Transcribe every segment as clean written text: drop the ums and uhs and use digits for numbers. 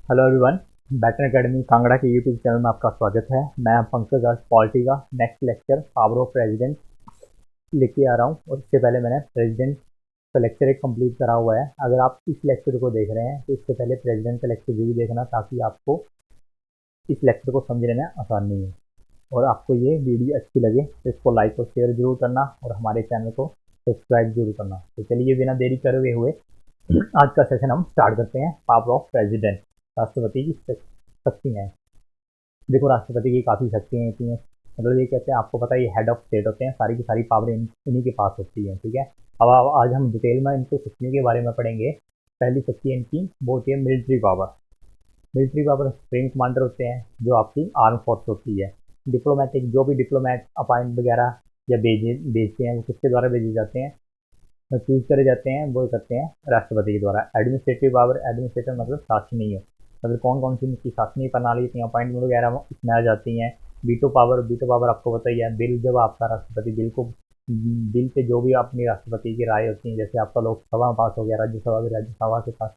Hello everyone. Baton academy Kangra के YouTube channel में आपका स्वागत है। मैं पंकज आज पॉलिटी का next lecture power of president लेके आ रहा हूँ। और इससे पहले मैंने प्रेसिडेंट का लेक्चर एक कंप्लीट करा हुआ है। अगर आप इस लेक्चर को देख रहे हैं तो इससे पहले प्रेसिडेंट का लेक्चर भी देखना, ताकि आपको इस लेक्चर को समझने में आसानी हो। और आपको ये वीडियो अच्छी लगे तो इसको लाइक और शेयर जरूर करना और हमारे चैनल को सब्सक्राइब जरूर करना। तो चलिए बिना देरी करे हुए आज का सेशन हम स्टार्ट करते हैं। पावर ऑफ प्रेसिडेंट, राष्ट्रपति की शक्तियाँ। देखो, राष्ट्रपति की काफ़ी शक्तियाँ होती हैं। मतलब ये कहते हैं, आपको पता है ये हेड ऑफ स्टेट होते हैं, सारी की सारी पावर इन्हीं के पास होती है। ठीक है, अब आज हम डिटेल में इनकी शक्तियों के बारे में पढ़ेंगे। पहली शक्ति इनकी वो होती है military power. Military power supreme commander होते हैं, जो आपकी आर्म फोर्स होती है। डिप्लोमेटिक, जो भी डिप्लोमेट अपॉइंट वगैरह या भेजते हैं, वो किसके द्वारा भेजे जाते हैं, चूज करे जाते हैं, वो करते हैं राष्ट्रपति के द्वारा। एडमिनिस्ट्रेटिव पावर, एडमिनिस्ट्रेटर मतलब शासनीय, मतलब कौन कौन सी इनकी शासनीय प्रणाली इतनी अपॉइंटमेंट वगैरह इसमें आ जाती हैं। वीटो पावर, वीटो पावर आपको पता ही है। बिल, जब आपका राष्ट्रपति बिल पे जो भी अपनी राष्ट्रपति की राय होती है, जैसे आपका लोकसभा में पास हो गया, राज्यसभा भी राज्यसभा के पास,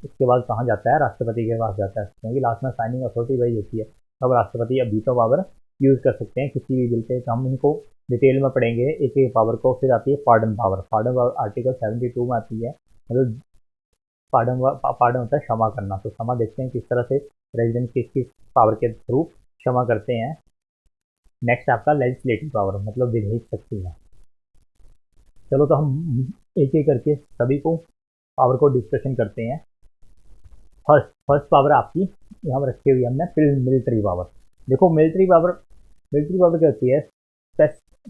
उसके बाद कहाँ जाता है, राष्ट्रपति के पास जाता है, क्योंकि लास्ट में साइनिंग अथॉरिटी वही होती है। तब राष्ट्रपति अब वीटो पावर यूज कर सकते हैं किसी भी बिल पे। तो हम इनको डिटेल में पढ़ेंगे एक एक पावर को। फिर आती है pardon power. Pardon power article 72 में आती है। मतलब पार्डन होता है क्षमा करना। तो क्षमा देखते हैं किस तरह से प्रेसिडेंट किस किस पावर के थ्रू क्षमा करते हैं। नेक्स्ट आपका लेजिस्लेटिव पावर, मतलब विधायी शक्ति है। चलो तो हम एक एक करके सभी को पावर को डिस्कशन करते हैं। फर्स्ट पावर आपकी यहाँ पर रखी हुई है हमने, मिलिट्री पावर। देखो, मिलिट्री पावर क्या होती है,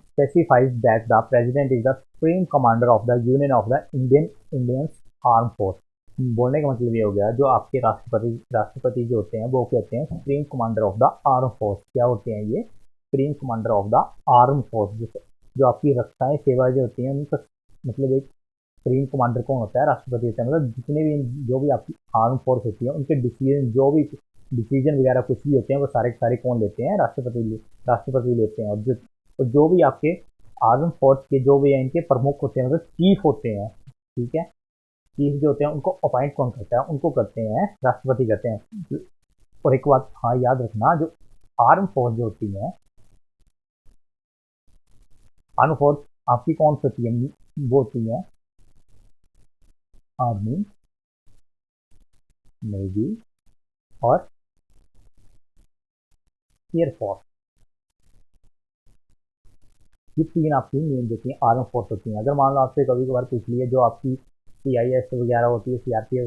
specifies that the president is the supreme commander of the union of the Indian armed force। बोलने का मतलब ये हो गया, जो आपके राष्ट्रपति जो होते हैं वो कहते हैं supreme commander of the arm force. क्या होते हैं ये, supreme commander of the arm force. जो आपकी रक्षाएं सेवाएं जो होती हैं उनका मतलब एक सुप्रीम कमांडर कौन होता है, राष्ट्रपति होता है। मतलब जितने भी जो भी आपकी आर्म फोर्स होती है उनके डिसीजन, जो भी डिसीजन वगैरह कुछ भी होते हैं, वो सारे के सारे कौन लेते हैं, राष्ट्रपति लेते हैं। और जो भी आपके आर्म फोर्स के जो भी इनके प्रमुख होते हैं, मतलब चीफ होते हैं, ठीक है, चीफ जो होते हैं उनको अपॉइंट कौन करता है, उनको करते हैं राष्ट्रपति करते हैं। और एक बात हाँ याद रखना, जो आर्म फोर्स जो होती है, आर्म फोर्स आपकी कौन सी होती है, वो होती है आर्मी, नेवी और एयरफोर्स। ये तीन आपकी मेन जो है आर्म फोर्स होती हैं। अगर मान लो आपसे कभी कभार पूछ लिए, जो आपकी CIS वगैरह होती है, CRPF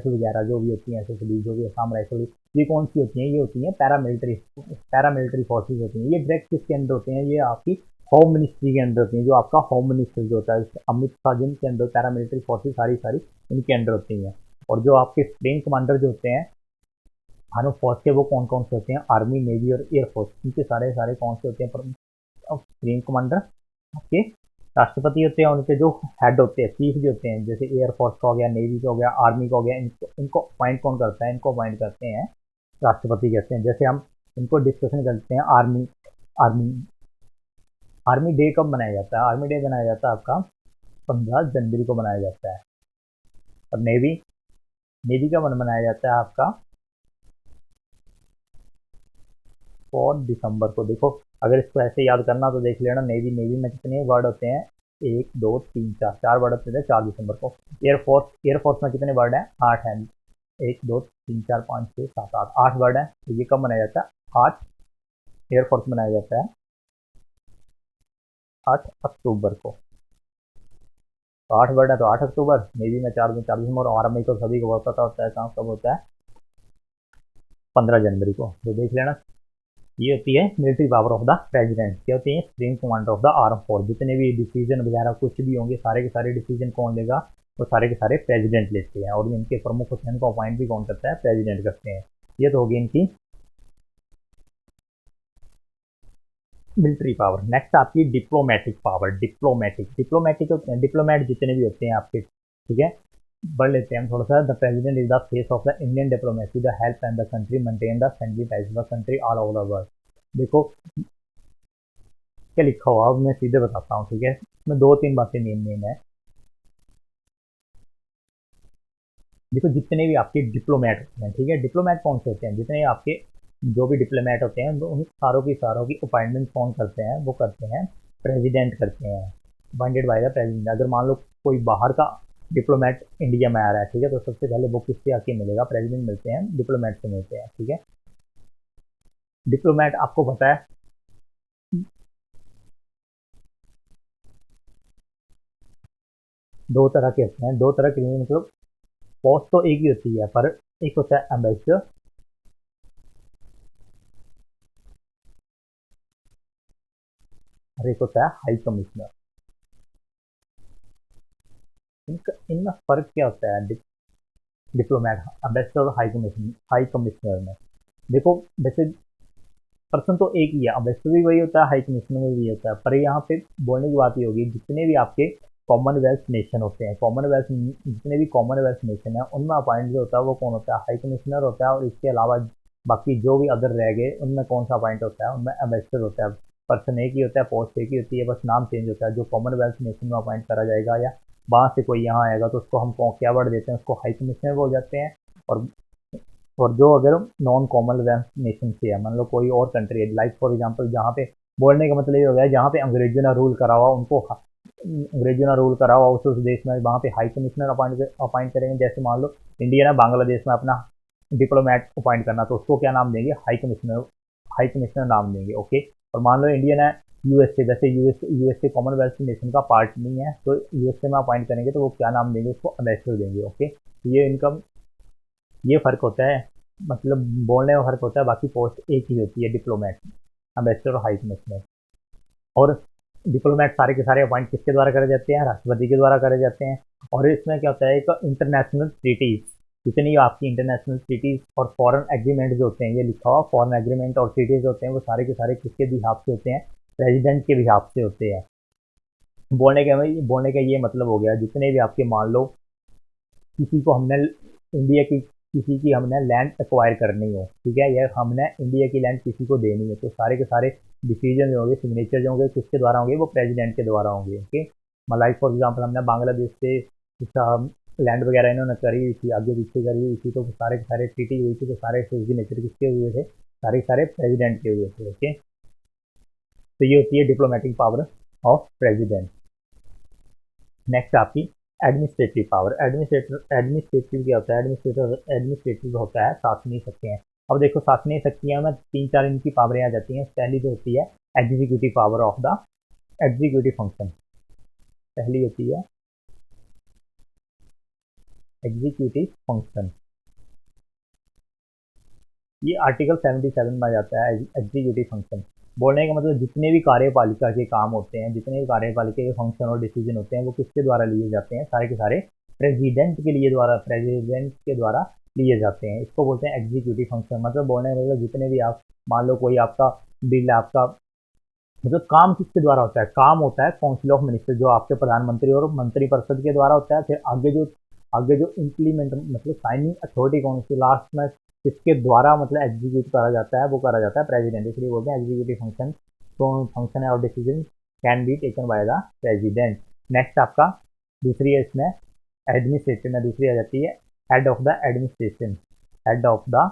वगैरह जो भी होती हैं, SSB जो भी असम राइफल, ये कौन सी होती हैं, ये होती हैं पैरामिलिट्री फोर्सेज होती हैं। ये डायरेक्ट किसके अंदर होते हैं, ये आपकी होम मिनिस्ट्री के अंदर होती हैं। जो आपका होम मिनिस्टर जो होता है, अमित शाह, जिनके अंदर पैरामिलिट्री फोर्सेज सारी इनके अंडर होती हैं। और जो आपके सुप्रीम कमांडर जो होते हैं आर्म फोर्स के, वो कौन कौन से होते हैं, आर्मी, नेवी और एयरफोर्स। इनके सारे सारे कौन से होते हैं, सुप्रीम कमांडर आपके राष्ट्रपति होते हैं। उनके जो हेड होते हैं, चीफ जो होते हैं, जैसे एयरफोर्स का हो गया, नेवी का हो गया, आर्मी का हो गया, इनको अपॉइंट कौन करता है, इनको अपॉइंट करते हैं राष्ट्रपति कहते हैं। जैसे हम इनको डिस्कशन करते हैं, आर्मी आर्मी आर्मी डे कब मनाया जाता है, आर्मी डे मनाया जाता है आपका 15 जनवरी को मनाया जाता है। और नेवी नेवी का मनाया जाता है आपका 4 दिसंबर को। देखो, अगर इसको ऐसे याद करना तो देख लेना, नेवी में कितने वर्ड होते हैं, 1 2 3 4, 4 वर्ड होते हैं 4 दिसंबर को। एयरफोर्स में कितने वर्ड हैं, 8 हैं। 1 2 3 4 5 6 7 8, 8 वर्ड है। तो ये कब मनाया जाता है, 8 एयरफोर्स मनाया जाता है 8 अक्टूबर को। तो 8 वर्ड है तो 8 अक्टूबर। नेवी में 4 दिसंबर। और आर्मी को सभी को पता होता है काम कब होता है, 15 जनवरी को। तो देख लेना, ये होती है military power of the president. क्या होती है, supreme commander of the arm force. जितने भी डिसीजन वगैरह कुछ भी होंगे, सारे के सारे डिसीजन कौन लेगा, वो सारे के सारे प्रेसिडेंट लेते हैं। और इनके प्रमुख होते हैं, इनको अपॉइंट भी कौन करता है, प्रेसिडेंट करते हैं। ये तो होगी इनकी मिलिट्री पावर। नेक्स्ट आपकी डिप्लोमेटिक पावर। डिप्लोमेट जितने भी होते हैं आपके, ठीक है, बढ़ लेते हैं हम थोड़ा सा। The president is the face of the Indian diplomacy, the help and the country maintain the friendly ties the country all over the world. देखो क्या लिखा हुआ, अब मैं सीधे बताता हूँ, ठीक है। इसमें 2-3 बातें मेन है। देखो जितने भी आपके डिप्लोमेट होते हैं, ठीक है, डिप्लोमेट कौन से होते हैं, जितने आपके जो भी डिप्लोमेट होते हैं उन सारों की सारों की अपॉइंटमेंट कौन करते हैं, वो करते हैं प्रेसिडेंट करते हैं, अपॉइंटेड बाय द प्रेसिडेंट। अगर मान लो कोई बाहर का डिप्लोमेट इंडिया में आ रहा है, ठीक है, तो सबसे पहले वो किससे आके मिलेगा, प्रेसिडेंट मिलते हैं, डिप्लोमेट से मिलते हैं, ठीक है। डिप्लोमेट आपको पता है दो तरह के होते हैं, दो तरह के नहीं, मतलब पोस्ट तो एक ही होती है, पर एक होता है एम्बेसडर और एक होता है हाई कमिश्नर। इनमें फर्क क्या होता है डिप्लोमेट, एम्बेसडर और हाई कमिश्नर में? देखो वैसे पर्सन तो एक ही है, एम्बेसडर भी वही होता है, हाई कमिश्नर भी वही होता है, पर यहाँ पे बोलने की बात ये होगी जितने भी आपके कॉमनवेल्थ नेशन होते हैं, कॉमनवेल्थ जितने भी कॉमनवेल्थ नेशन है उनमें अपॉइंट जो होता है वो कौन होता है, हाई कमिश्नर होता है। और इसके अलावा बाकी जो भी अदर रह गए उनमें कौन सा अपॉइंट होता है, उनमें एम्बेसडर होता है। पर्सन एक ही होता है, पोस्ट एक ही होती है, बस नाम चेंज होता है। जो कॉमनवेल्थ नेशन में अपॉइंट करा जाएगा या वहाँ से कोई यहाँ आएगा तो उसको हम क्या वर्ड देते हैं, उसको हाई कमिश्नर बोल जाते हैं। और जो अगर नॉन कॉमनवेल्थ नेशन से है, मान लो कोई और कंट्री है, लाइक फॉर एग्जांपल जहाँ पे, बोलने का मतलब ये हो गया है जहाँ पे अंग्रेजों ने रूल करा हुआ उनको अंग्रेजों ने रूल करा हुआ उस देश में वहाँ पे हाई कमिश्नर अपॉइंट करेंगे। जैसे मान लो इंडिया ने बांग्लादेश में अपना डिप्लोमेट अपॉइंट करना, तो उसको क्या नाम देंगे, हाई कमिश्नर नाम देंगे, ओके। और मान लो इंडिया ने यूएसए, वैसे यूएसए कॉमनवेल्थ नेशन का पार्ट नहीं है, तो यूएसए में अपॉइंट करेंगे तो वो क्या नाम देंगे, उसको एम्बेसडर देंगे, ओके। तो ये फ़र्क होता है, मतलब बोलने में फ़र्क होता है, बाकी पोस्ट एक ही होती है डिप्लोमेट, एम्बेसडर और हाई कमिश्नर। और डिप्लोमेट सारे के सारे अपॉइंट किसके द्वारा करे जाते हैं, राष्ट्रपति के द्वारा करे जाते हैं। और इसमें क्या होता है, एक इंटरनेशनल ट्रीटीज, जितनी आपकी इंटरनेशनल ट्रीटीज और फॉरेन एग्रीमेंट जो होते हैं, ये लिखा हुआ फॉरेन एग्रीमेंट और ट्रीटीज होते हैं, वो सारे के सारे किसके बिहाफ से होते हैं, प्रेसिडेंट के बिहाफ से होते हैं। बोलने का ये मतलब हो गया, जितने भी आपके मान लो किसी को हमने इंडिया की किसी की हमने लैंड एक्वायर करनी हो, ठीक है, या हमने इंडिया की लैंड किसी को देनी है, तो सारे के सारे डिसीजन जो होंगे, सिग्नेचर जो होंगे, किसके द्वारा होंगे, वो प्रेसिडेंट के द्वारा होंगे, ओके। मतलब फॉर एग्जांपल हमने बांग्लादेश से लैंड वगैरह इन्होंने करी हुई थी, आगे पीछे करी हुई थी, तो सारे के सारे ट्रीटी हुई थी, तो सारे सिग्नेचर किसके हुए थे, सारे के सारे प्रेसिडेंट के हुए थे, ओके। तो ये होती है diplomatic power of president. Next आपकी एडमिनिस्ट्रेटिव पावर। एडमिनिस्ट्रेटिव क्या होता है, एडमिनिस्ट्रेटिव होता है शासनीय शक्तियाँ। अब देखो शासनीय शक्तियाँ में तीन चार इनकी पावरें आ जाती हैं। पहली जो होती है executive power of the executive function, पहली होती है एग्जीक्यूटिव फंक्शन। ये आर्टिकल 77 में आ जाता है एग्जीक्यूटिव फंक्शन। बोलने का मतलब जितने भी कार्यपालिका के काम होते हैं, जितने भी कार्यपालिका के फंक्शन और डिसीजन होते हैं, वो किसके द्वारा लिए जाते हैं, सारे के सारे प्रेसिडेंट के द्वारा लिए जाते हैं। इसको बोलते हैं एग्जीक्यूटिव फंक्शन। मतलब बोलने का मतलब जितने भी आप मान लो कोई आपका बिल, आपका मतलब काम किसके द्वारा होता है, काम होता है काउंसिल ऑफ मिनिस्टर, जो आपके प्रधानमंत्री और मंत्रिपरिषद के द्वारा होता है। फिर आगे जो इम्प्लीमेंट मतलब साइनिंग अथॉरिटी कौन सी लास्ट में किसके द्वारा मतलब एग्जीक्यूट करा जाता है, वो करा जाता है प्रेसिडेंट। इसलिए बोलते हैं एग्जीक्यूटिव फंक्शन, तो फंक्शन है और decision can be taken by the president. Next आपका दूसरी है इसमें एडमिनिस्ट्रेशन में, दूसरी आ जाती है head of the administration. Head of the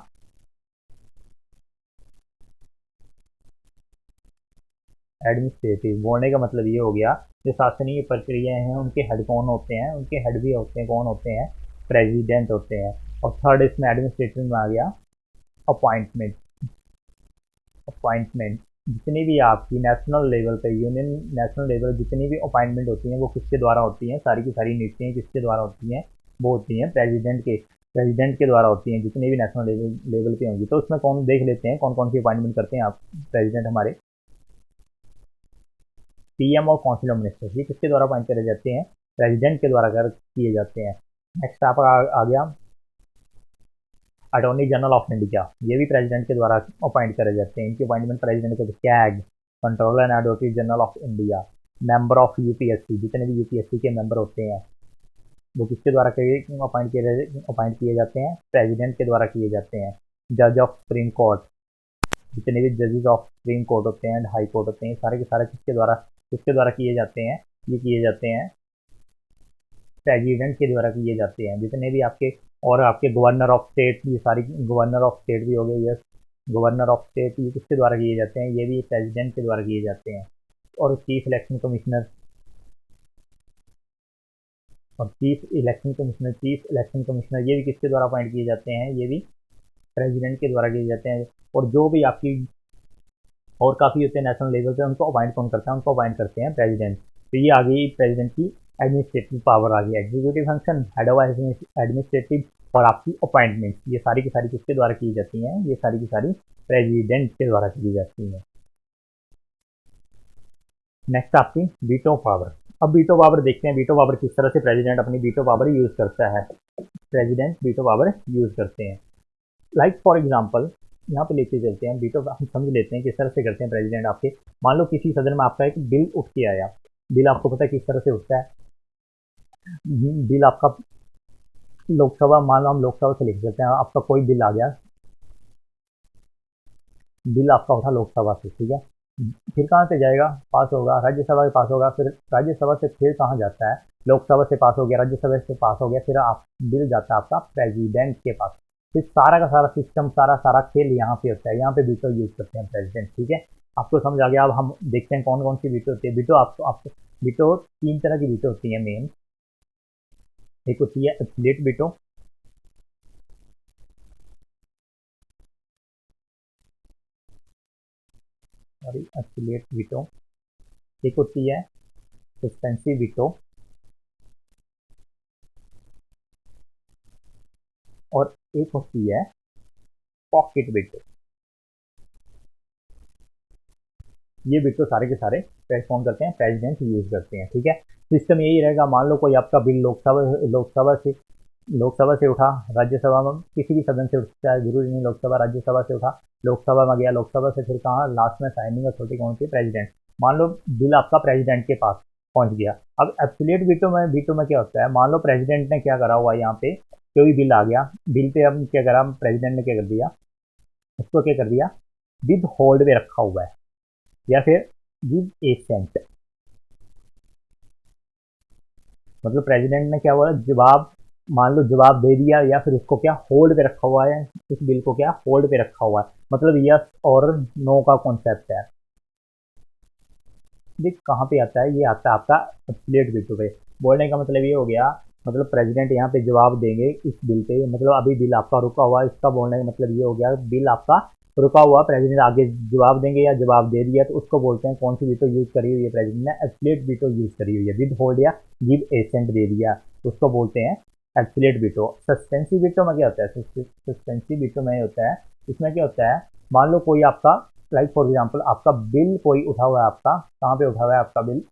administrative, बोलने का मतलब ये हो गया जो शासनीय प्रक्रियाएं हैं उनके हेड कौन होते हैं, उनके हेड भी होते हैं, कौन होते हैं, प्रेसिडेंट होते हैं। और थर्ड इसमें एडमिनिस्ट्रेटिव में आ गया अपॉइंटमेंट। अपॉइंटमेंट जितनी भी आपकी नेशनल लेवल पे, यूनियन नेशनल लेवल जितनी भी अपॉइंटमेंट होती हैं वो किसके द्वारा होती हैं, सारी की सारी नियुक्तियाँ किसके द्वारा होती हैं, वो होती हैं प्रेसिडेंट के द्वारा होती हैं, जितनी भी नेशनल लेवल पे होंगी। तो उसमें कौन देख लेते हैं कौन कौन सी अपॉइंटमेंट करते हैं आप प्रेसिडेंट हमारे। पीएम और काउंसिल ऑफ मिनिस्टर्स ये किसके द्वारा अपॉइंट करे जाते हैं, प्रेसिडेंट के द्वारा किए जाते हैं। नेक्स्ट आपका आ गया अटॉर्नी जनरल ऑफ इंडिया, ये भी प्रेसिडेंट के द्वारा अपॉइंट करे जाते हैं। इनकी अपॉइंटमेंट प्रेसिडेंट को CAG, controller and advocate general of India, member of UPSC, जितने भी यूपीएससी के मेंबर होते हैं वो किसके द्वारा अपॉइंट किए जाते हैं, प्रेसिडेंट के द्वारा किए जाते हैं। जज ऑफ सुप्रीम कोर्ट, जितने भी जजेस ऑफ सुप्रीम कोर्ट होते हैं एंड हाई कोर्ट होते हैं, सारे के सारे किसके द्वारा किए जाते हैं, ये किए जाते हैं प्रेसिडेंट के द्वारा किए जाते हैं। जितने भी आपके और आपके गवर्नर ऑफ स्टेट, ये सारी गवर्नर ऑफ स्टेट भी हो गए, यस। गवर्नर ऑफ स्टेट ये किसके द्वारा किए जाते हैं? ये भी प्रेसिडेंट के द्वारा किए जाते हैं। और चीफ इलेक्शन कमिश्नर ये भी किसके द्वारा अपॉइंट किए जाते हैं? ये भी प्रेसिडेंट के द्वारा किए जाते हैं। और जो भी आपकी और काफ़ी होते हैं नेशनल लेवल पे, उनको अपॉइंट कौन करता है? उनको अपॉइंट करते हैं प्रेसिडेंट। तो ये आ गई प्रेसिडेंट की एडमिनिस्ट्रेटिव पावर, आ गई executive function, head of administrative, और आपकी अपॉइंटमेंट, ये सारी की सारी किसके द्वारा की जाती हैं? ये सारी की सारी प्रेसिडेंट के द्वारा की जाती हैं। नेक्स्ट आपकी वीटो पावर। अब वीटो पावर देखते हैं, वीटो पावर किस तरह से प्रेसिडेंट अपनी वीटो पावर यूज करता है। प्रेसिडेंट वीटो पावर यूज करते हैं। लाइक फॉर एग्जाम्पल यहाँ पे लेके चलते हैं, वीटो हम समझ लेते हैं किस तरह से करते हैं प्रेसिडेंट आपके। मान लो किसी सदन में आपका एक बिल उठ के आया। बिल आपको पता है किस तरह से उठता है? बिल आपका लोकसभा, मान लो हम लोकसभा से लेके चलते हैं, आपका कोई बिल आ गया, बिल आपका उठा लोकसभा से, ठीक है। फिर कहाँ से जाएगा? पास होगा राज्यसभा से, पास होगा, फिर राज्यसभा से फिर कहाँ जाता है? लोकसभा से पास हो गया, राज्यसभा से पास हो गया, फिर आप बिल जाता है आपका प्रेसिडेंट के पास। फिर सारा का सारा सिस्टम, सारा सारा खेल यहाँ पे होता है। यहाँ पे वीटो यूज करते हैं प्रेसिडेंट, ठीक है। आपको समझ आ गया। अब हम देखते हैं कौन कौन सी वीटो होती है। वीटो आपको वीटो 3 तरह की वीटो होती है मेन। एक होती है absolute veto, sorry absolute veto. एक होती है सस्पेंसिव वीटो, और एक होती है पॉकेट वीटो। ये वीटो सारे के सारे कौन करते हैं? प्रेसिडेंट यूज करते हैं, ठीक है। सिस्टम यही रहेगा। मान लो कोई आपका बिल लोकसभा से उठा, राज्यसभा में किसी भी सदन से उठता है, जरूरी नहीं लोकसभा, राज्यसभा से उठा, लोकसभा में गया, लोकसभा से फिर कहाँ लास्ट में साइनिंग अथॉरिटी कौन सी? प्रेसिडेंट। मान लो बिल आपका प्रेसिडेंट के पास पहुंच गया। अब एब्सोल्यूट वीटो में क्या होता है? मान लो प्रेसिडेंट ने क्या करा हुआ है, यहाँ पे कोई बिल आ गया, बिल पे अब क्या करा प्रेसिडेंट ने? क्या कर दिया? उसको क्या कर दिया? विद होल्ड पे रखा हुआ है, या फिर गिव एसेंट। मतलब प्रेसिडेंट ने क्या बोला? जवाब, मान लो जवाब दे दिया, या फिर उसको क्या होल्ड पे रखा हुआ है, इस बिल को क्या होल्ड पे रखा हुआ है। मतलब यस और नो का कॉन्सेप्ट है। ये कहाँ पे आता है? ये आता है आपका एब्सोल्यूट वीटो पे। बोलने का मतलब ये हो गया, मतलब प्रेसिडेंट यहाँ पे जवाब देंगे इस बिल पे। मतलब अभी बिल आपका रुका हुआ है, इसका बोलने का मतलब ये हो गया, बिल आपका रुका हुआ, प्रेसिडेंट आगे जवाब देंगे या जवाब दे दिया, तो उसको बोलते हैं कौन सी वीटो यूज करी हुई है प्रेसिडेंट ने? एब्सोल्यूट वीटो यूज करी हुई है। विद होल्ड या गिव एसेंट दे दिया, उसको बोलते हैं एब्सोल्यूट वीटो। सस्पेंसिव वीटो में क्या होता है? सस्पेंसिव वीटो में होता है, इसमें क्या होता है? मान लो कोई आपका, लाइक फॉर एग्जाम्पल आपका बिल कोई उठा हुआ है, आपका कहाँ पे उठा हुआ है? आपका बिल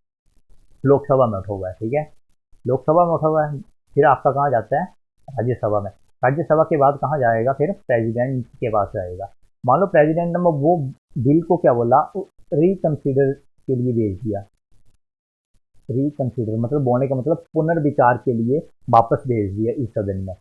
लोकसभा में उठा हुआ है, ठीक है। लोकसभा में उठा हुआ है, फिर आपका कहाँ जाता है? राज्यसभा में। राज्यसभा के बाद कहाँ जाएगा? फिर प्रेसिडेंट के पास जाएगा। मान लो प्रेसिडेंट ने वो बिल को क्या बोला? रिकंसिडर के लिए भेज दिया। रिकंसिडर मतलब बोलने का मतलब पुनर्विचार के लिए वापस भेज दिया इस सदन में,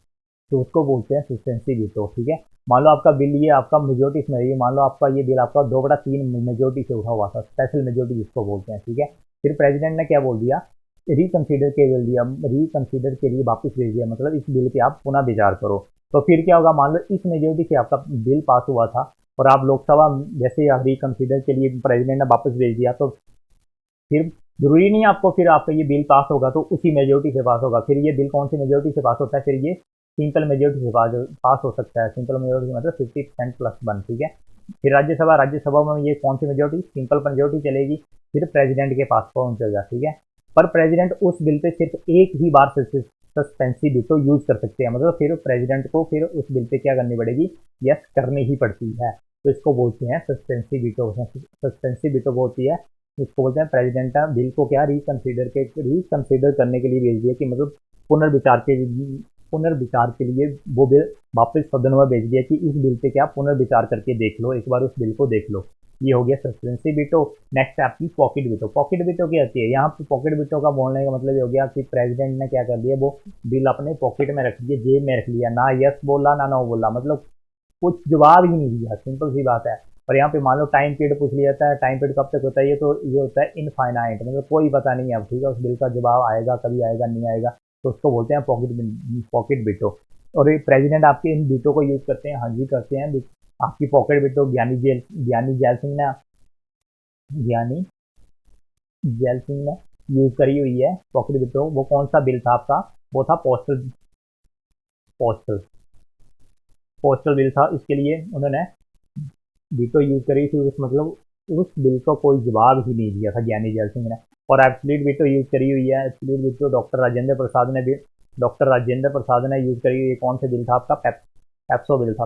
तो उसको बोलते हैं सस्पेंसिव वीटो, ठीक है। मान लो आपका बिल ये आपका मेजोरिटी में है, मान लो आपका ये बिल आपका 2/3 मेजोरिटी से उठा हुआ था, स्पेशल मेजोरिटी जिसको बोलते हैं, ठीक है। फिर प्रेसिडेंट ने क्या बोल दिया? रिकंसिडर के बोल दिया, रिकंसिडर के लिए वापस भेज दिया, मतलब इस बिल पे आप पुनः विचार करो। तो फिर क्या होगा? मान लो इस मेजोरिटी से आपका बिल पास हुआ था, और आप लोकसभा जैसे रिकंसिडर के लिए प्रेसिडेंट ने वापस भेज दिया, तो फिर जरूरी नहीं आपको फिर आपका ये बिल पास होगा तो उसी मेजोरिटी से पास होगा। फिर ये बिल कौन सी मेजोरिटी से पास होता है? फिर ये सिंपल मेजोरिटी से पास हो सकता है। सिंपल मेजोरिटी मतलब 50% प्लस 1, ठीक है। फिर राज्यसभा में ये कौन सी मेजोरिटी? सिंपल मेजोरिटी चलेगी, फिर प्रेसिडेंट के पास पहुंचेगा, ठीक है। पर प्रेसिडेंट उस बिल पे सिर्फ एक ही बार सस्पेंसिव वीटो यूज कर सकते हैं, मतलब फिर प्रेसिडेंट को फिर उस बिल पे क्या करनी पड़ेगी? यस करनी ही पड़ती है। तो इसको बोलते हैं सस्पेंसिव वीटो। सस्पेंसिव वीटो वो होती है, इसको बोलते हैं प्रेसिडेंट बिल को क्या रिकंसिडर करने के लिए भेज दिया, कि मतलब पुनर्विचार के लिए वो बिल वापस सदन में भेज दिया, कि इस बिल पे क्या पुनर्विचार करके देख लो, एक बार उस बिल को देख लो। ये हो गया सस्पेंसिव वीटो। नेक्स्ट है आपकी पॉकेट वीटो। पॉकेट वीटो क्या होती है? यहाँ पे पॉकेट वीटो का बोलने का मतलब ये हो गया कि प्रेसिडेंट ने क्या कर दिया, वो बिल अपने पॉकेट में रख दिया, जेब में रख लिया, ना यस बोला ना नो बोला, मतलब कुछ जवाब ही नहीं दिया, सिंपल सी बात है। और यहाँ पे मान लो टाइम पीरियड पूछ लिया जाता है, टाइम पीरियड कब तक होता है? ये तो ये होता है इनफाइनाइट, मतलब कोई पता नहीं है अब, ठीक है, उस बिल का जवाब आएगा कभी आएगा नहीं आएगा, तो उसको बोलते हैं पॉकेट वीटो। और ये प्रेसिडेंट आपके इन वीटो को यूज करते हैं, हाँ जी करते हैं। आपकी पॉकेट वीटो ज्ञानी जैल सिंह ने यूज करी हुई है पॉकेट वीटो। वो कौन सा बिल था आपका? वो था पोस्टल पोस्टल बिल था। इसके लिए उन्होंने वीटो यूज करी थी। उस मतलब उस बिल को कोई जवाब ही नहीं दिया था ज्ञानी जैल सिंह ने। और एब्सोल्यूट वीटो यूज करी हुई है, absolute veto doctor Rajendra Prasad ने यूज करी हुई है। कौन से बिल था आपका? पैप्सो बिल था।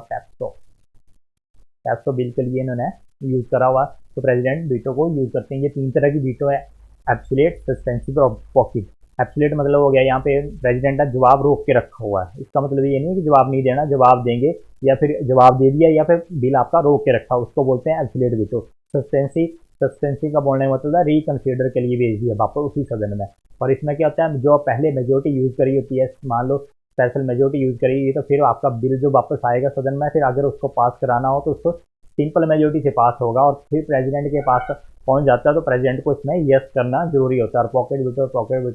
पैप्सो बिल के लिए इन्होंने यूज करा हुआ। तो प्रेसिडेंट वीटो को यूज करते हैं। ये 3 तरह की वीटो है, एब्सोल्यूट, सस्पेंसिव और पॉकेट। एब्सोल्यूट मतलब हो गया यहाँ पे प्रेसिडेंट का जवाब रोक के रखा हुआ है। इसका मतलब ये नहीं है कि जवाब नहीं देना, जवाब देंगे, या फिर जवाब दे दिया या फिर बिल आपका रोक के रखा, उसको बोलते हैं एब्सोल्यूट वीटो। सस्पेंसिव का बोलने का मतलब है रिकंसीडर के लिए भेज दिया वापस उसी सदन में। और इसमें क्या होता है, जो पहले मेजोरिटी यूज करी होती है, मान लो स्पेशल मेजोरिटी यूज करी हुई, तो फिर आपका बिल जो वापस आएगा सदन में, फिर अगर उसको पास कराना हो तो उसको सिंपल मेजोरिटी से पास होगा और फिर प्रेसिडेंट के पास पहुंच जाता है। तो प्रेसिडेंट को इसमें यस करना जरूरी होता है। और पॉकेट वीटो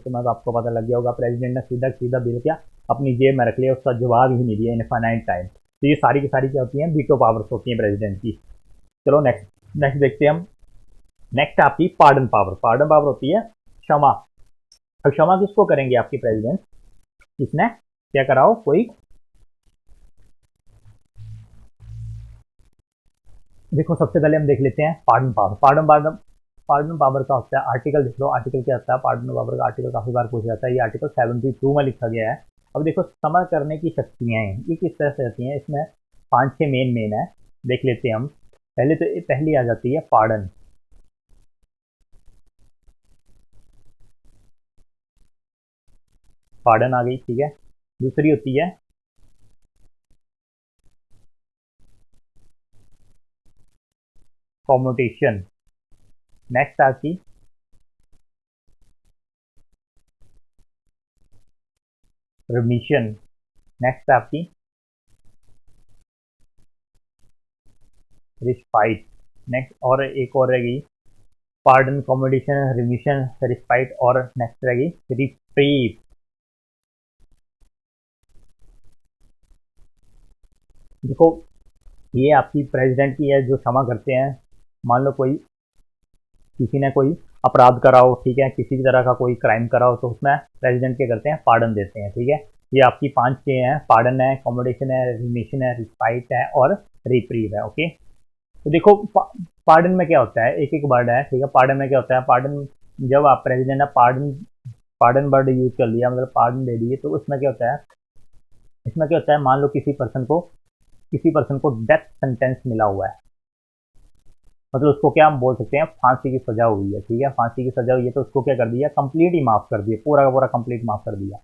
में तो आपको पता लग गया होगा, प्रेसिडेंट ने सीधा सीधा बिल क्या अपनी जेब में रख लिया, उसका जवाब ही नहीं दिया इनफाइनाइट टाइम। तो ये सारी की सारी क्या होती हैं? वीटो पावर्स होती हैं प्रेसिडेंट की। चलो नेक्स्ट नेक्स्ट देखते हैं हम। नेक्स्ट आपकी पार्डन पावर होती है क्षमा। अब क्षमा किसको करेंगे आपकी प्रेसिडेंट? किसने क्या कराओ? कोई देखो, सबसे पहले हम देख लेते हैं पार्डन पावर का होता है आर्टिकल। देख लो आर्टिकल क्या होता है पार्डन पावर का। आर्टिकल काफी बार पूछा जाता है। ये आर्टिकल 72 में लिखा गया है। अब देखो, क्षमा करने की शक्तियां हैं, ये किस तरह से होती हैं? इसमें 5-6 मेन है, देख लेते हैं हम। पहले तो पहली आ जाती है पार्डन। पार्डन आ गई, ठीक है। दूसरी होती है कॉम्यूटेशन। नेक्स्ट आपकी रिमिशन। नेक्स्ट आपकी रिस्पाइट। नेक्स्ट और एक और रहेगी पार्डन, कॉम्यूटेशन, रिमिशन, रिस्पाइट, और नेक्स्ट रहेगी रिप्रीव। देखो, ये आपकी प्रेसिडेंट की है जो क्षमा करते हैं। मान लो कोई किसी ने कोई अपराध करा हो, ठीक है, किसी भी तरह का कोई क्राइम करा हो, तो उसमें प्रेसिडेंट क्या करते हैं? पार्डन देते हैं, ठीक है। ये आपकी 5 के हैं, पार्डन है, कॉमोडेशन है, रिमिशन है, रिस्पाइट है और रिप्रीव है। ओके, तो देखो पार्डन में क्या होता है, एक एक वर्ड है, ठीक है। पार्डन में क्या होता है? पार्डन, जब आप प्रेसिडेंट ने पार्डन वर्ड यूज कर लिया, मतलब पार्डन दे दिए, तो उसमें क्या होता है? इसमें क्या होता है, मान लो किसी पर्सन को डेथ सेंटेंस मिला हुआ है, मतलब उसको क्या हम बोल सकते हैं? फांसी की सजा हुई है, ठीक है। फांसी की सजा हुई है तो उसको क्या कर दिया? कंप्लीट ही माफ कर दिया, पूरा का पूरा कंप्लीट माफ कर दिया।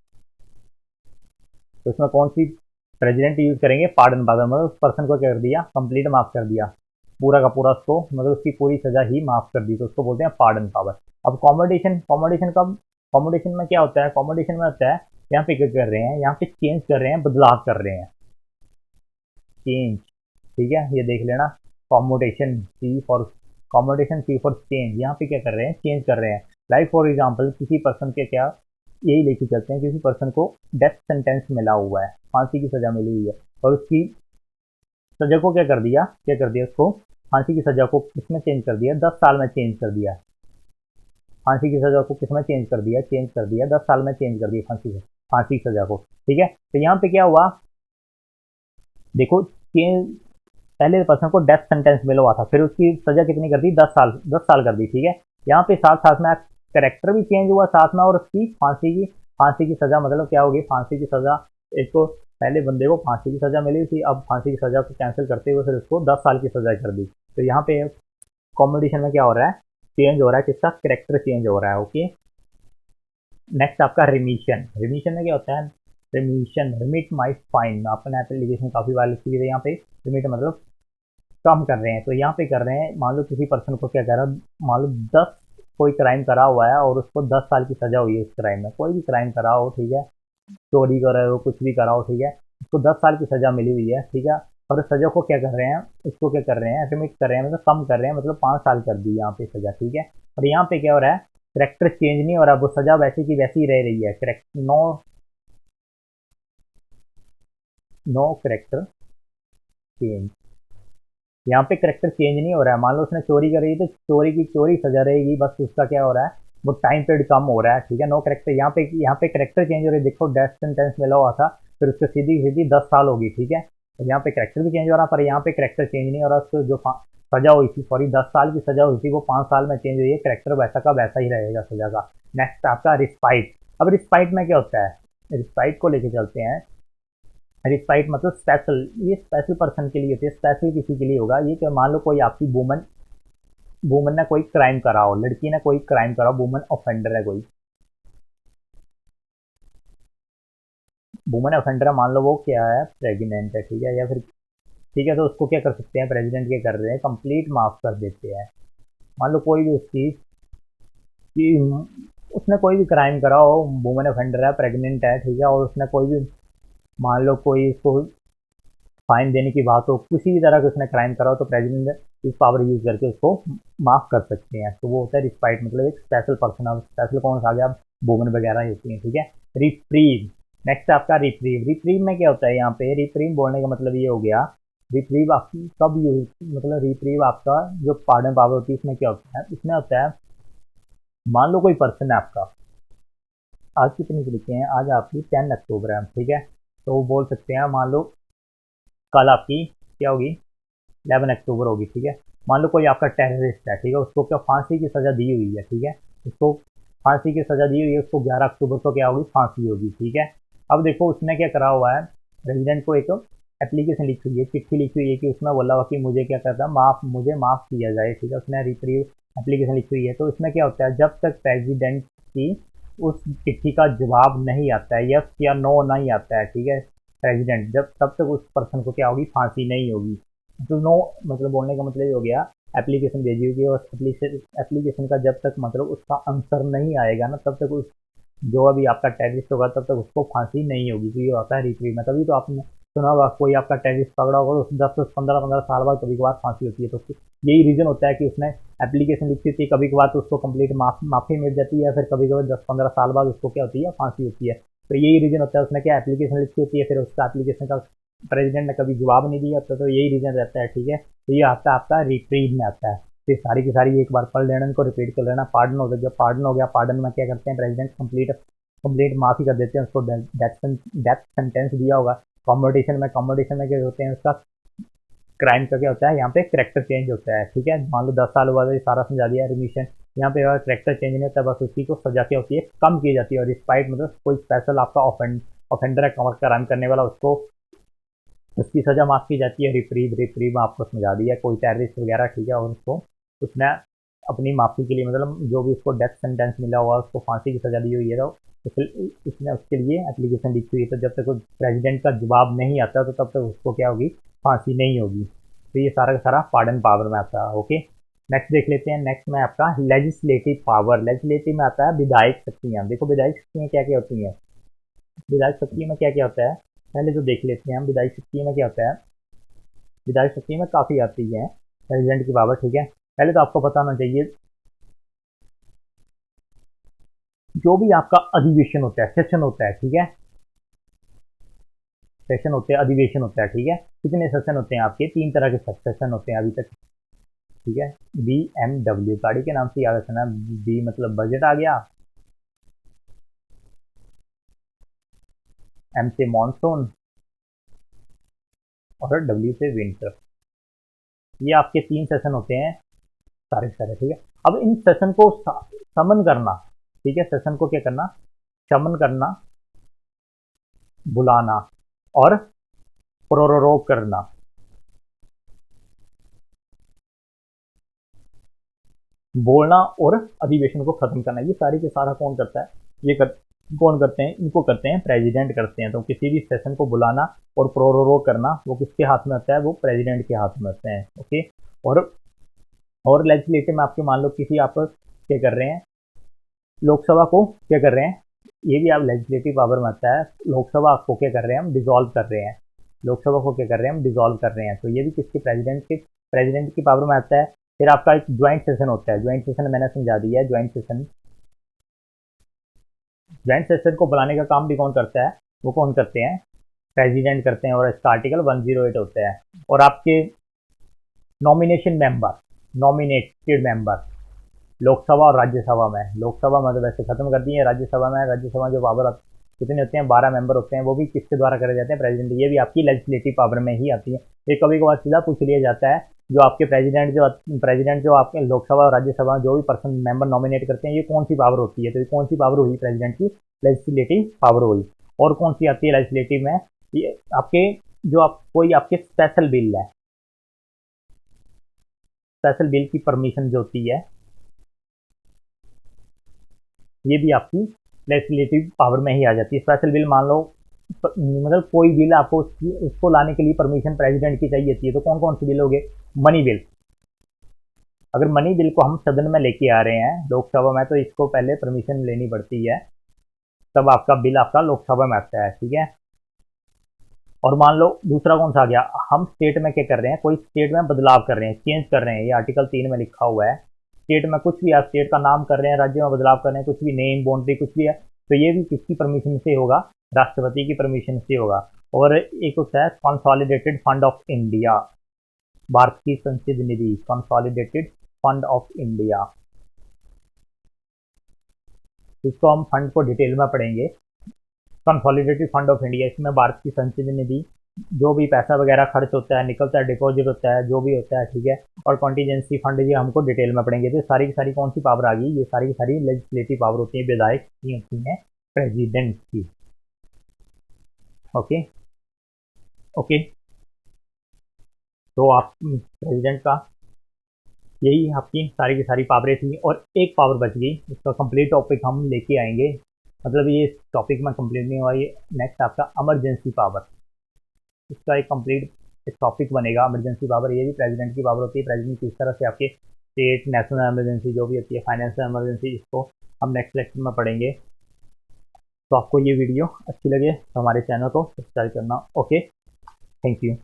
तो इसमें कौन सी प्रेसिडेंट यूज करेंगे? पार्डन पावर, मतलब उस पर्सन को क्या कर दिया? कंप्लीट माफ कर दिया, पूरा का पूरा उसको, मतलब उसकी पूरी सजा ही माफ कर दी, तो उसको बोलते हैं पार्डन पावर। अब कॉमोडेशन में क्या होता है? कॉमोडेशन में होता है यहाँ पे क्या कर रहे हैं? यहाँ पे चेंज कर रहे हैं, बदलाव कर रहे हैं, चेंज, ठीक है। ये देख लेना, कॉमोडेशन सी फॉर चेंज। यहाँ पे क्या कर रहे हैं? चेंज कर रहे हैं। लाइक फॉर एग्जाम्पल, किसी पर्सन के क्या, यही लेके चलते हैं, किसी पर्सन को डेथ सेंटेंस मिला हुआ है, फांसी की सजा मिली हुई है, और उसकी सजा को क्या कर दिया उसको फांसी की सजा को किसमें चेंज कर दिया? 10 साल में चेंज कर दिया। फांसी की सजा को किसमें चेंज कर दिया? 10 साल में चेंज कर दिया फांसी की सजा को, ठीक है। तो यहाँ पे क्या हुआ? देखो, चेंज, पहले पर्सन को डेथ सेंटेंस मिला हुआ था, फिर उसकी सजा कितनी कर दी? 10 साल कर दी, ठीक है। यहाँ पे साथ साथ में करेक्टर भी चेंज हुआ साथ में, और उसकी फांसी की सजा, मतलब क्या होगी? फांसी की सजा, एक तो पहले बंदे को फांसी की सजा मिली थी, अब फांसी की सजा को कैंसिल करते हुए फिर उसको 10 साल की सजा कर दी। तो यहाँ पे कॉम्बिनेशन में क्या हो रहा है? चेंज हो रहा है, किसका? करेक्टर चेंज हो रहा है। ओके, नेक्स्ट आपका रिमिशन में क्या होता है? रिमिट माई फाइन, आपने एप्लीकेशन काफी बार लिखी है यहाँ पे। रिमिट मतलब कम कर रहे हैं, तो यहाँ पे कर रहे हैं, मान लो किसी पर्सन को क्या कर रहा है, मान लो 10 कोई क्राइम करा हुआ है और उसको 10 साल की सजा हुई है उस क्राइम में, कोई भी क्राइम करा हो, ठीक है, चोरी कर रहे हो, कुछ भी करा हो, ठीक है, उसको 10 साल की सजा मिली हुई है, ठीक है। और उस सजा को क्या कर रहे हैं? इसको क्या कर रहे हैं? रिमिट कर रहे हैं, मतलब कम कर रहे हैं, मतलब 5 साल कर दी यहाँ पे सजा, ठीक है। और यहाँ पे क्या हो रहा है? करेक्टर चेंज नहीं हो रहा, वो सजा वैसी की वैसी रह रही है, correct no no character change. यहाँ पे करेक्टर चेंज नहीं हो रहा है। मान लो उसने चोरी करी तो चोरी की चोरी सजा रहेगी, बस उसका क्या हो रहा है, वो टाइम पीरियड कम हो रहा है, ठीक है। नो करेक्टर, यहाँ पे करेक्टर चेंज हो रही है, देखो डेथ सेंटेंस मिला हुआ था, फिर उसको सीधी सीधी 10 साल होगी, ठीक है। तो यहाँ पे करेक्टर भी चेंज हो रहा है, पर यहाँ पे करेक्टर चेंज नहीं हो रहा, उसको जो सजा हुई थी, सॉरी 10 साल की सजा हुई थी वो 5 साल में चेंज हुई है, करेक्टर वैसा का वैसा ही रहेगा सजा का। नेक्स्ट आपका रिस्पाइट। अब रिस्पाइट में क्या होता है, रिस्पाइट को लेके चलते हैं। रिस्पाइट मतलब स्पेशल, ये स्पेशल पर्सन के लिए होती है, स्पेशल किसी के लिए होगा ये, कि मान लो कोई आपकी वुमन वुमन ने कोई क्राइम करा हो, लड़की ने कोई क्राइम करा हो, वुमन ऑफेंडर है कोई, वुमन ऑफेंडर है, मान लो वो क्या है, प्रेग्नेंट है, ठीक है, या फिर ठीक है, तो उसको क्या कर सकते हैं, प्रेसिडेंट क्या कर रहे हैं, कंप्लीट माफ कर देते हैं। मान लो कोई भी उसकी कि उसने कोई भी क्राइम करा हो, वुमन ऑफेंडर है, प्रेग्नेंट है, ठीक है, और उसने कोई भी मान लो कोई उसको फाइन देने की बात हो, किसी भी तरह का उसने क्राइम करा हो, तो प्रेसिडेंट इस पावर यूज करके उसको माफ कर सकते हैं। तो वो होता है रिस्पाइट, मतलब एक स्पेशल पर्सन। अब स्पेशल कौन सा आ गया, वुमन वगैरह ही होती है, ठीक है। रिप्रीव, नेक्स्ट आपका रिप्रीव। रिप्रीव में क्या होता है, यहाँ पे रिप्रीव बोलने का मतलब ये हो गया, रिप्रीव आपकी कब यूज, मतलब रिप्रीव आपका जो पार्डन पावर होती है इसमें क्या होता है, इसमें होता है मान लो कोई पर्सन है आपका, आज कितनी तारीख है, आज आपकी 10 अक्टूबर है, ठीक है, तो वो बोल सकते हैं मान लो कल आपकी क्या होगी, 11 अक्टूबर होगी, ठीक है। मान लो कोई आपका टेररिस्ट है, ठीक है, उसको क्या फांसी की सजा दी हुई है, ठीक है, उसको फांसी की सजा दी हुई है, उसको 11 अक्टूबर को क्या होगी, फांसी होगी, ठीक है। अब देखो उसने क्या करा हुआ है, प्रेसिडेंट को एक एप्लीकेशन लिखी हुई है, चिट्ठी लिखी हुई है, कि उसमें बोला हुआ कि मुझे क्या करता है, मुझे माफ़ किया जाए, ठीक है, उसने रिप्रीव एप्लीकेशन लिखी हुई है। तो इसमें क्या होता है, जब तक प्रेसिडेंट की उस चिट्ठी का जवाब नहीं आता है, यस या नो नहीं आता है, ठीक है, प्रेसिडेंट जब तब तक उस पर्सन को क्या होगी, फांसी नहीं होगी। तो नो मतलब बोलने का मतलब ये हो गया, एप्लीकेशन भेजी होगी और एप्लीकेशन का जब तक मतलब उसका आंसर नहीं आएगा ना, तब तक उस जो अभी आपका टेररिस्ट होगा तब तक उसको फांसी नहीं होगी। तो ये होता है रिप्रीव में। तभी तो आपने सुना होगा कोई आपका टेररिस्ट पकड़ा होगा तो 10 10 15 15 साल बाद कभी कभार फांसी होती है। तो यही रीजन होता है कि उसने एप्लीकेशन लिखी थी, कभी कभार तो उसको कंप्लीट माफी मिल जाती है, फिर कभी कभार 10 15 साल बाद उसको क्या होती है, फांसी होती है। तो यही रीजन होता है, उसने क्या एप्लीकेशन लिखी होती है, फिर उसका एप्लीकेशन का प्रेसिडेंट ने कभी जवाब नहीं दिया होता, तो यही रीजन रहता है, ठीक है। तो ये आता है आपका रिप्रीव में आता है। फिर सारी की सारी एक बार पढ़ लेना, इनको रिपीट कर लेना। पार्डन हो गया, जब पार्डन हो गया, पार्डन में क्या करते हैं, प्रेसिडेंट कंप्लीट माफी कर देते हैं उसको, डेथ सेंटेंस दिया होगा। कॉम्पिटिशन में क्या होते हैं, उसका क्राइम का क्या होता है, यहाँ पे करेक्टर चेंज होता है, ठीक है। मान लो 10 साल बाद सारा समझा दिया रिमिशन, यहाँ पे करेक्टर चेंज नहीं होता, बस उसी को सजा क्या होती है, कम की जाती है। और रिस्पाइट मतलब कोई स्पेशल आपका ऑफेंडर है, क्राइम करने वाला, उसको उसकी सजा माफ की जाती है। रिप्रीव आपको समझा दिया, कोई टेररिस्ट वगैरह, ठीक है, और उसको उसने अपनी माफी के लिए मतलब जो भी उसको डेथ सेंटेंस मिला हुआ, उसको फांसी की सजा दी हुई है, तो उसने उसके लिए एप्लीकेशन लिखी हुई है, तो जब तक प्रेसिडेंट का जवाब नहीं आता तो तब तक उसको क्या होगी, फांसी नहीं होगी। तो ये सारा का सारा पार्डन पावर में आता है, ओके। नेक्स्ट देख लेते हैं। नेक्स्ट में आपका लेजिस्लेटिव पावर। लेजिस्लेटिव में आता है विधायक शक्तियाँ। देखो विधायक शक्तियाँ क्या क्या होती हैं, विधायक शक्ति में क्या क्या होता है, पहले तो देख लेते हैं हम विधायक शक्ति में क्या होता है। विधायक शक्ति में काफ़ी आती है प्रेसिडेंट की पावर, ठीक है। पहले तो आपको पता होना चाहिए, जो भी आपका अधिवेशन होता है, सेशन होता है, ठीक है, सेशन होते हैं, अधिवेशन होता है, ठीक है। कितने सेशन होते हैं आपके, 3 तरह के सेशन होते हैं अभी तक, ठीक है। BMW गाड़ी के नाम से याद रखना, बी मतलब बजट आ गया, M से मानसून और W से विंटर। ये आपके 3 सेशन होते हैं सारे सारे, ठीक है। अब इन सेशन को समन करना, ठीक है, सेशन को क्या करना, शमन करना, बुलाना और प्रोरोग करना, बोलना और अधिवेशन को खत्म करना, ये सारी के सारा कौन करता है, कौन करते हैं, इनको करते हैं प्रेसिडेंट करते हैं। तो किसी भी सेशन को बुलाना और प्रोरोग करना वो किसके हाथ में होता है, वो प्रेसिडेंट के हाथ में होते हैं, ओके। और लेजिस्लेटिव में आपके मान लो किसी आप क्या कर रहे हैं, लोकसभा को क्या कर रहे हैं, ये भी आप लेजिस्लेटिव पावर में आता है। लोकसभा को क्या कर रहे हैं, हम डिसॉल्व कर रहे हैं, लोकसभा को क्या कर रहे हैं, हम डिसॉल्व कर रहे हैं। तो ये भी किसके, प्रेसिडेंट की पावर में आता है। फिर आपका एक ज्वाइंट सेशन होता है, ज्वाइंट सेशन मैंने समझा दिया है। ज्वाइंट सेशन को बुलाने का काम भी कौन करता है, वो कौन करते हैं, प्रेसिडेंट करते हैं और इसका आर्टिकल 108 होता है। और आपके nomination member, nominated member Lok Sabha और राज्यसभा में, लोकसभा में तो वैसे खत्म कर दी है, राज्यसभा में, राज्यसभा जो पावर कितने होते हैं, 12 मेंबर होते हैं, वो भी किसके द्वारा करे जाते हैं, प्रेसिडेंट। ये भी आपकी लेजिस्लेटिव पावर में ही आती है। ये कभी कभार सीधा पूछ लिया जाता है, जो आपके प्रेसिडेंट जो आपके लोकसभा और राज्यसभा जो भी पर्सन मेंबर नॉमिनेट करते हैं, ये कौन सी पावर होती है, तो ये कौन सी पावर हुई, प्रेसिडेंट की लेजिस्लेटिव पावर हुई। और कौन सी आती है लेजिस्लेटिव में, ये आपके जो कोई आपके स्पेशल बिल है, स्पेशल बिल की परमिशन जो होती है, ये भी आपकी लेजिस्लेटिव पावर में ही आ जाती है। स्पेशल बिल मान लो, मतलब कोई बिल आपको उसको लाने के लिए परमिशन प्रेसिडेंट की चाहिए होती है, तो कौन कौन सी बिल हो गए, मनी बिल। अगर मनी बिल को हम सदन में लेके आ रहे हैं लोकसभा में, तो इसको पहले परमिशन लेनी पड़ती है, तब आपका बिल आपका लोकसभा में आता है, ठीक है। और मान लो दूसरा कौन सा आ गया, हम स्टेट में क्या कर रहे हैं, कोई स्टेट में बदलाव कर रहे हैं, चेंज कर रहे हैं, ये आर्टिकल 3 में लिखा हुआ है। स्टेट में कुछ भी, आप स्टेट का नाम कर रहे हैं, राज्य में बदलाव कर रहे हैं, कुछ भी नेम बाउंड्री कुछ भी है, तो ये भी किसकी परमिशन से होगा, राष्ट्रपति की परमिशन से होगा। और एक होता है consolidated fund of India, Bharat की संचित निधि, कंसोलिडेटेड फंड ऑफ इंडिया, इसको हम फंड को डिटेल में पढ़ेंगे। कंसोलिडेटेड फंड ऑफ इंडिया, इसमें भारत की संचित निधि, जो भी पैसा वगैरह खर्च होता है, निकलता है, डिपॉजिट होता है, जो भी होता है, ठीक है। और कॉन्टीजेंसी फंड, ये हमको डिटेल में पढ़ेंगे। तो सारी की सारी कौन सी पावर आ गई, ये सारी की सारी लेजिस्लेटिव पावर होती है, विधायक की होती है प्रेसिडेंट की। ओके ओके, तो आप प्रेसिडेंट का यही आपकी सारी की सारी पावरें थी। और एक पावर बच गई, इसका कंप्लीट टॉपिक हम लेके आएंगे, मतलब ये टॉपिक में कंप्लीट नहीं हुआ, ये नेक्स्ट आपका इमरजेंसी पावर, इसका एक कंप्लीट एक टॉपिक बनेगा। इमरजेंसी पावर, ये भी प्रेसिडेंट की पावर होती है। प्रेसिडेंट किस तरह से आपके स्टेट, नेशनल इमरजेंसी जो भी होती है, फाइनेंशियल इमरजेंसी, इसको हम नेक्स्ट लेक्चर में पढ़ेंगे। तो आपको ये वीडियो अच्छी लगे तो हमारे चैनल को सब्सक्राइब करना। Okay, thank you.